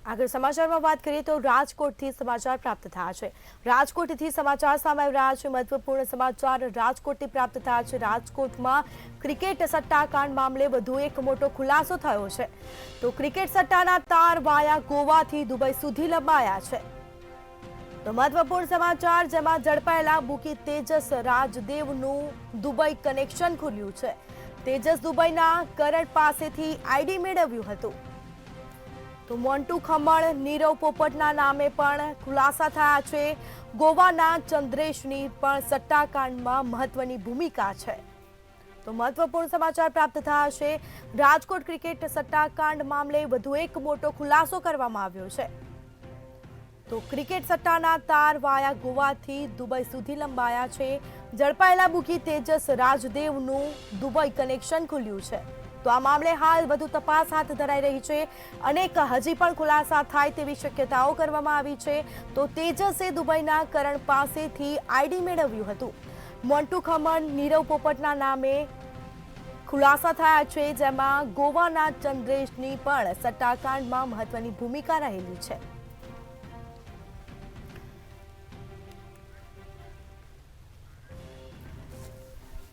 આગળ સમાચારમાં વાત કરીએ તો રાજકોટથી સમાચાર પ્રાપ્ત થયા છે। રાજકોટથી સમાચાર સામે આવી રહ્યા છે। મહત્વપૂર્ણ સમાચાર રાજકોટથી પ્રાપ્ત થયા છે। રાજકોટમાં ક્રિકેટ સટ્ટાકાંડ મામલે વધુ એક મોટો ખુલાસો થયો છે। તો ક્રિકેટ સટ્ટાના તાર વાયા ગોવાથી દુબઈ સુધી લંબાયા છે। તો મહત્વપૂર્ણ સમાચાર જેમાં ઝડપાયેલા બુકી તેજસ રાજદેવનું દુબઈ કનેક્શન ખુલ્યું છે। તેજસ દુબઈના કરણ પાસેથી આઈડી મેળવ્યું હતું। તો મોન્ટુ ખમણ નીરવ પોપટના નામે પણ ખુલાસા થયા છે। ગોવાના ચંદ્રેશની પણ સટ્ટાકાંડમાં મહત્વની ભૂમિકા છે। તો મહત્વપૂર્ણ સમાચાર પ્રાપ્ત થયા છે। રાજકોટ ક્રિકેટ સટ્ટાકાંડ મામલે વધુ એક મોટો ખુલાસો કરવામાં આવ્યો છે। તો ક્રિકેટ સટ્ટાના તાર વાયા ગોવાથી દુબઈ સુધી લંબાયા છે। ઝડપાયેલા બુકી તેજસ રાજદેવનું દુબઈ કનેક્શન ખુલ્યું છે। તો આ મામલે હાલ વધુ તપાસ હાથ ધરાઈ રહી છે। અનેક હજી પણ ખુલાસા થાય તેવી શક્યતાઓ કરવામાં આવી છે। તો તેજસે દુબઈના કરણ પાસેથી આઈડી મેળવ્યું હતું। મોન્ટુ ખમણ નીરવ પોપટના નામે ખુલાસા થયા છે, જેમાં ગોવાના ચંદ્રેશની પણ સટ્ટાકાંડમાં મહત્વની ભૂમિકા રહેલી છે।